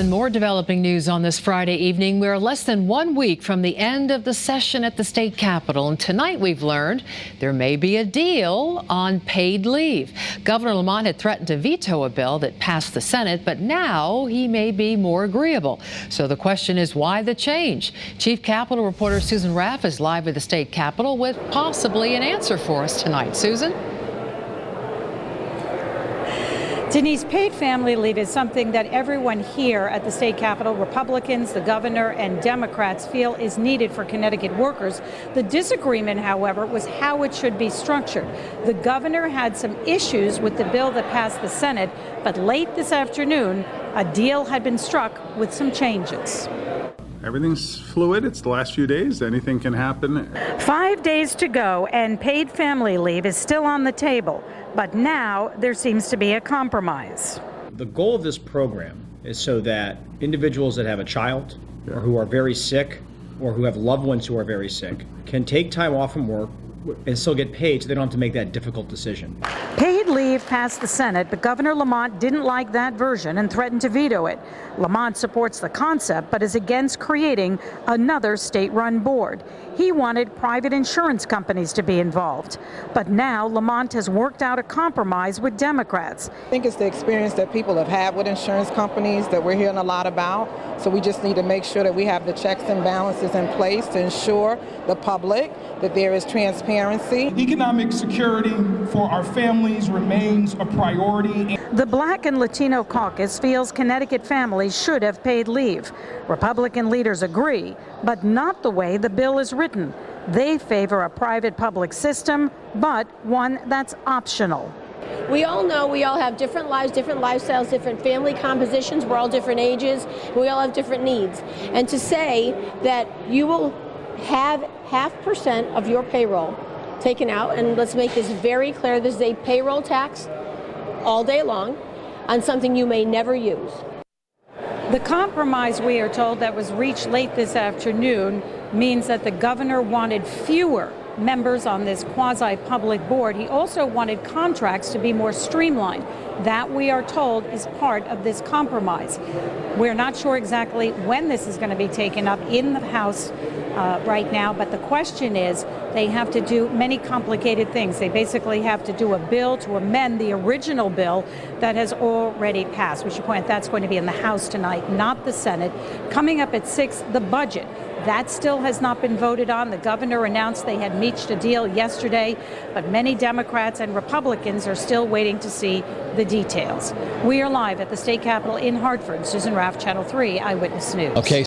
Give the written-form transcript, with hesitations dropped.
And more developing news on this Friday evening. We're less than 1 week from the end of the session at the state capitol. And tonight we've learned there may be a deal on paid leave. Governor Lamont had threatened to veto a bill that passed the Senate, but now he may be more agreeable. So the question is, why the change? Chief Capitol reporter Susan Raff is live at the state capitol with possibly an answer for us tonight. Susan? Denise, paid family leave is something that everyone here at the state capitol, Republicans, the governor, and Democrats feel is needed for Connecticut workers. The disagreement, however, was how it should be structured. The governor had some issues with the bill that passed the Senate, but late this afternoon, a deal had been struck with some changes. Everything's fluid. It's the last few days. Anything can happen. 5 days to go, and paid family leave is still on the table. But now there seems to be a compromise. The goal of this program is so that individuals that have a child or who are very sick or who have loved ones who are very sick can take time off from work and still get paid so they don't have to make that difficult decision. Paid leave passed the Senate, but Governor Lamont didn't like that version and threatened to veto it. Lamont supports the concept, but is against creating another state-run board. He wanted private insurance companies to be involved. But now Lamont has worked out a compromise with Democrats. I think it's the experience that people have had with insurance companies that we're hearing a lot about. So we just need to make sure that we have the checks and balances in place to ensure the public that there is transparency. Economic security for our families remains a priority. The Black and Latino caucus feels Connecticut families should have paid leave. Republican leaders agree, but not the way the bill is written. They favor a private-public system, but one that's optional. We all know we all have different lives, different lifestyles, different family compositions. We're all different ages. We all have different needs. And to say that you will have 0.5% of your payroll taken out, and let's make this very clear, this is a payroll tax all day long on something you may never use. The compromise, we are told, that was reached late this afternoon means that the governor wanted fewer members on this quasi-public board. He also wanted contracts to be more streamlined. That, we are told, is part of this compromise. We're not sure exactly when this is going to be taken up in the House right now, but the question is, they have to do many complicated things. They basically have to do a bill to amend the original bill that has already passed. We should point out that's going to be in the House tonight, not the Senate. Coming up at 6, the budget. That still has not been voted on. The governor announced they had reached a deal yesterday, but many Democrats and Republicans are still waiting to see the details. We are live at the state capitol in Hartford. Susan Raff, Channel 3 Eyewitness News. Okay.